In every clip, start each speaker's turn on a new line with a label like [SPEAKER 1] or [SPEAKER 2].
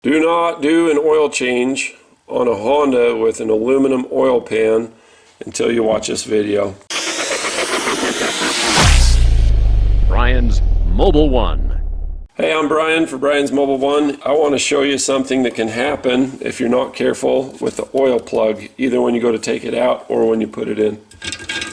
[SPEAKER 1] Do not do an oil change on a Honda with an aluminum oil pan until you watch this video.
[SPEAKER 2] Brian's Mobile One.
[SPEAKER 1] Hey, I'm Brian for Brian's Mobile One. I want to show you something that can happen if you're not careful with the oil plug, either when you go to take it out or when you put it in.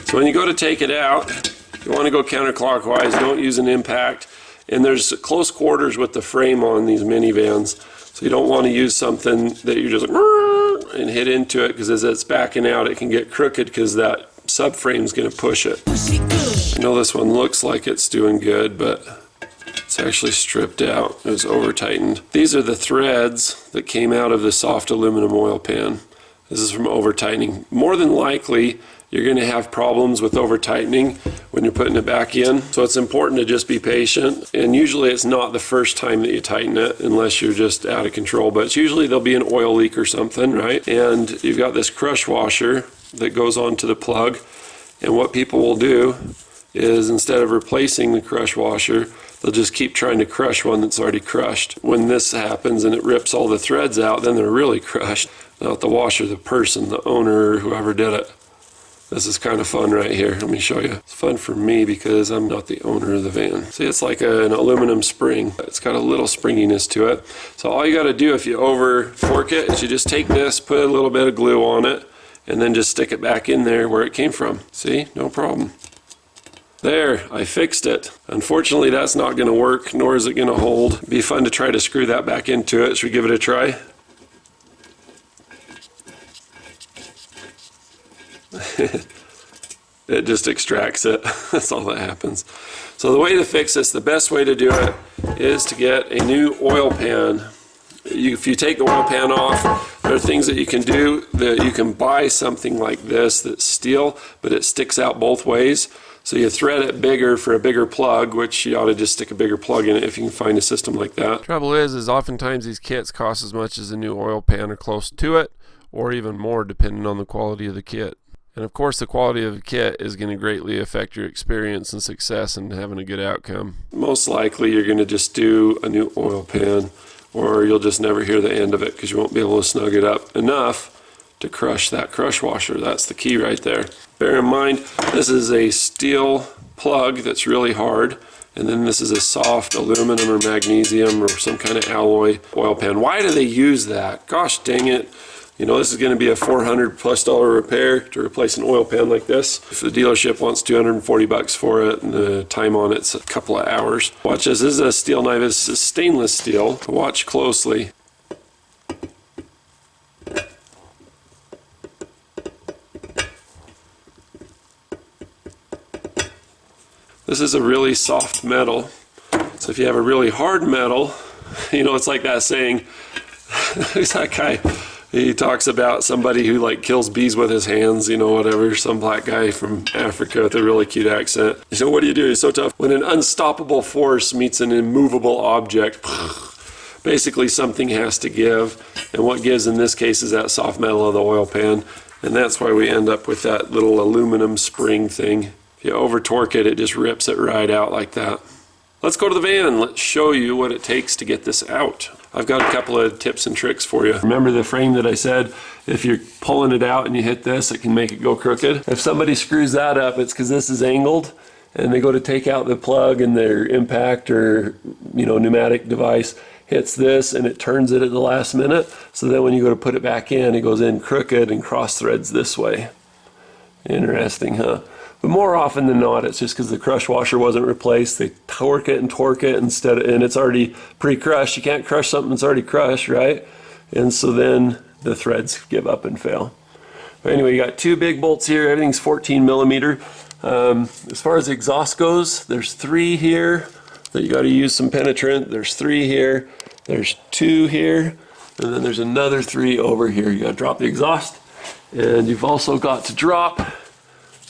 [SPEAKER 1] So when you go to take it out, you want to go counterclockwise, don't use an impact. And there's close quarters with the frame on these minivans. So you don't want to use something that you're just like, and hit into it, because as it's backing out, it can get crooked because that subframe is going to push it. I know this one looks like it's doing good, but it's actually stripped out. It was over tightened. These are the threads that came out of the soft aluminum oil pan. This is from over tightening. More than likely, you're going to have problems with over tightening when you're putting it back in. So it's important to just be patient. And usually it's not the first time that you tighten it unless you're just out of control. But it's usually there'll be an oil leak or something, right? And you've got this crush washer that goes onto the plug. And what people will do is, instead of replacing the crush washer, they'll just keep trying to crush one that's already crushed. When this happens and it rips all the threads out, then they're really crushed. Not the washer, the person, the owner, or whoever did it. This is kind of fun right here. Let me show you. It's fun for me because I'm not the owner of the van. See, it's like an aluminum spring. It's got a little springiness to it. So all you got to do if you over torque it is you just take this, put a little bit of glue on it, and then just stick it back in there where it came from. See? No problem. There, I fixed it. Unfortunately, that's not going to work, nor is it going to hold. It'd be fun to try to screw that back into it. Should we give it a try? It just extracts it. That's all that happens. So the way to fix this, the best way to do it is to get a new oil pan. If you take the oil pan off, there are things that you can do. That you can buy something like this that's steel, but it sticks out both ways. So you thread it bigger for a bigger plug, which you ought to just stick a bigger plug in it if you can find a system like that. Trouble is oftentimes these kits cost as much as a new oil pan or close to it, or even more depending on the quality of the kit. And of course, the quality of the kit is going to greatly affect your experience and success in having a good outcome. Most likely, you're going to just do a new oil pan, or you'll just never hear the end of it because you won't be able to snug it up enough to crush that crush washer. That's the key right there. Bear in mind, this is a steel plug that's really hard, and then this is a soft aluminum or magnesium or some kind of alloy oil pan. Why do they use that? Gosh dang it. You know, this is going to be a $400+ repair to replace an oil pan like this. If the dealership wants $240 for it, and the time on it's a couple of hours. Watch this. This is a steel knife. This is stainless steel. Watch closely. This is a really soft metal. So if you have a really hard metal, you know, it's like that saying, who's that guy? He talks about somebody who like kills bees with his hands, you know, whatever, some black guy from Africa with a really cute accent. So what do? He's so tough. When an unstoppable force meets an immovable object, basically something has to give. And what gives in this case is that soft metal of the oil pan. And that's why we end up with that little aluminum spring thing. If you over torque it, it just rips it right out like that. Let's go to the van. Let's show you what it takes to get this out. I've got a couple of tips and tricks for you. Remember the frame that I said, if you're pulling it out and you hit this, it can make it go crooked. If somebody screws that up, it's because this is angled and they go to take out the plug and their impact or, you know, pneumatic device hits this and it turns it at the last minute. So then when you go to put it back in, it goes in crooked and cross threads this way. Interesting, huh? But more often than not, it's just because the crush washer wasn't replaced. They torque it instead of, and it's already pre-crushed. You can't crush something that's already crushed, right? And so then the threads give up and fail. But anyway, you got two big bolts here. Everything's 14 millimeter. As far as the exhaust goes, there's 3 here that you got to use some penetrant. There's 3 here. There's 2 here. And then there's another 3 over here. You got to drop the exhaust. And you've also got to drop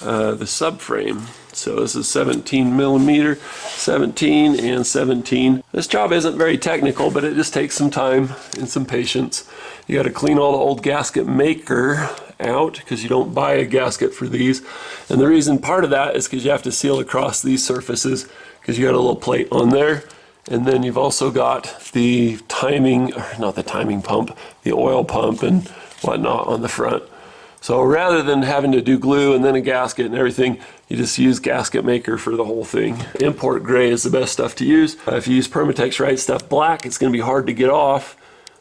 [SPEAKER 1] the subframe. So this is 17 millimeter, 17 and 17. This job isn't very technical, but it just takes some time and some patience. You got to clean all the old gasket maker out because you don't buy a gasket for these. And the reason part of that is because you have to seal across these surfaces because you got a little plate on there And then you've also got the timing, or not the timing pump, the oil pump and whatnot on the front. So rather than having to do glue and then a gasket and everything, you just use gasket maker for the whole thing. Import gray is the best stuff to use. If you use Permatex Right Stuff Black, it's going to be hard to get off,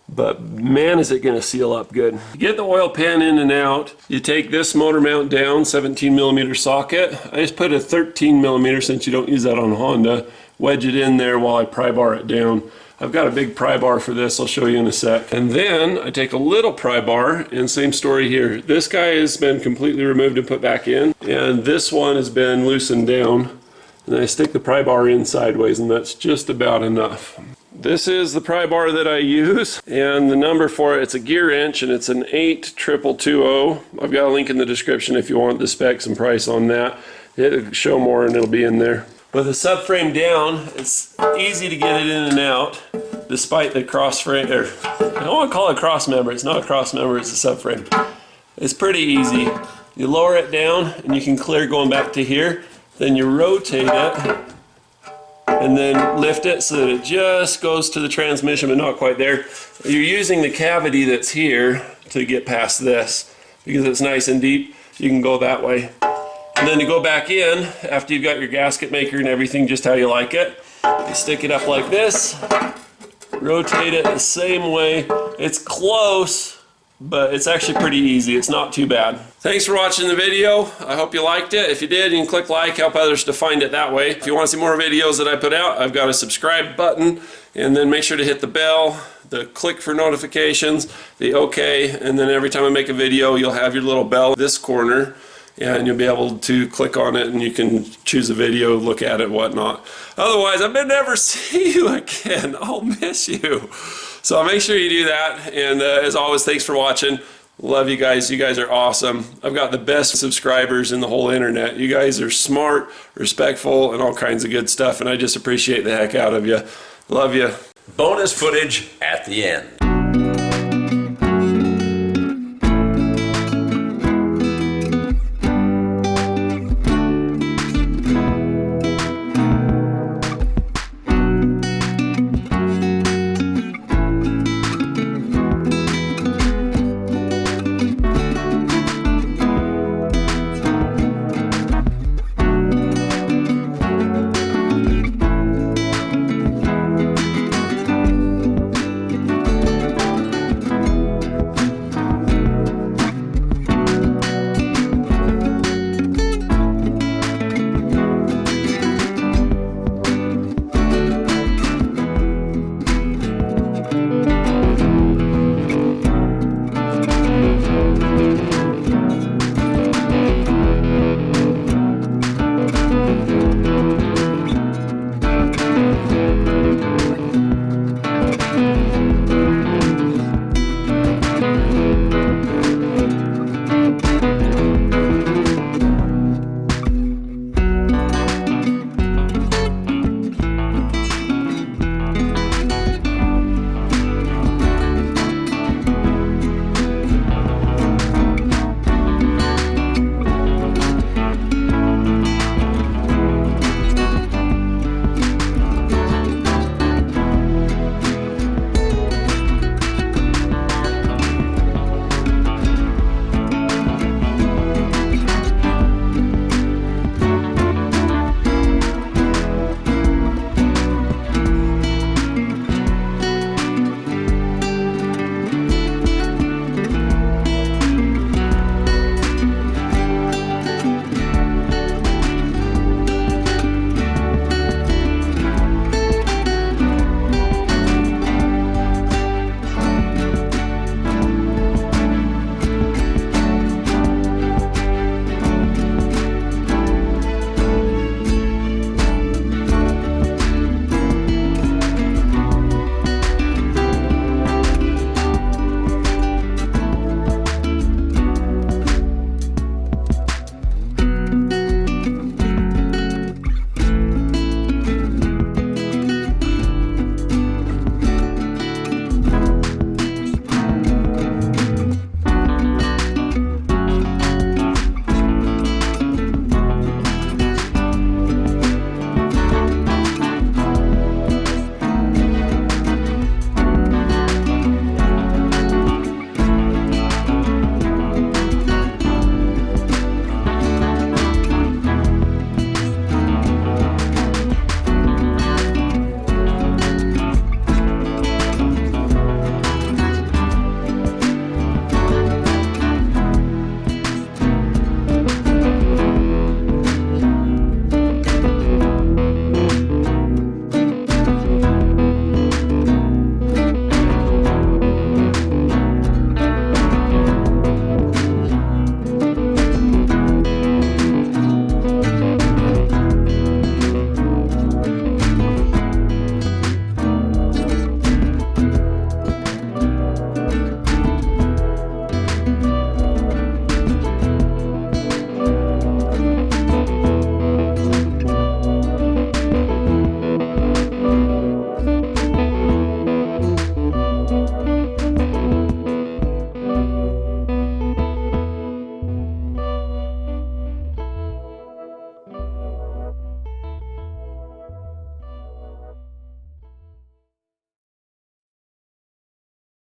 [SPEAKER 1] but man is it going to seal up good. You get the oil pan in and out, you take this motor mount down, 17mm socket. I just put a 13mm since you don't use that on Honda. Wedge it in there while I pry bar it down. I've got a big pry bar for this, I'll show you in a sec. And then I take a little pry bar, and same story here. This guy has been completely removed and put back in, and this one has been loosened down. And I stick the pry bar in sideways, and that's just about enough. This is the pry bar that I use, and the number for it, it's a gear wrench, and it's an 82220. I've got a link in the description if you want the specs and price on that. It'll show more, and it'll be in there. With the subframe down, it's easy to get it in and out, despite the cross frame, or I don't want to call it a cross member, it's not a cross member, it's a subframe. It's pretty easy. You lower it down and you can clear going back to here, then you rotate it and then lift it so that it just goes to the transmission but not quite there. You're using the cavity that's here to get past this. Because it's nice and deep, you can go that way. And then to go back in, after you've got your gasket maker and everything just how you like it, you stick it up like this, rotate it the same way. It's close, but it's actually pretty easy. It's not too bad. Thanks for watching the video. I hope you liked it. If you did, you can click like, help others to find it that way. If you want to see more videos that I put out, I've got a subscribe button, and then make sure to hit the bell, the click for notifications, the OK, and then every time I make a video, you'll have your little bell in this corner. And you'll be able to click on it and you can choose a video, look at it, whatnot. Otherwise, I may never see you again. I'll miss you. So make sure you do that. And as always, thanks for watching. Love you guys. You guys are awesome. I've got the best subscribers in the whole internet. You guys are smart, respectful, and all kinds of good stuff. And I just appreciate the heck out of you. Love you.
[SPEAKER 3] Bonus footage at the end.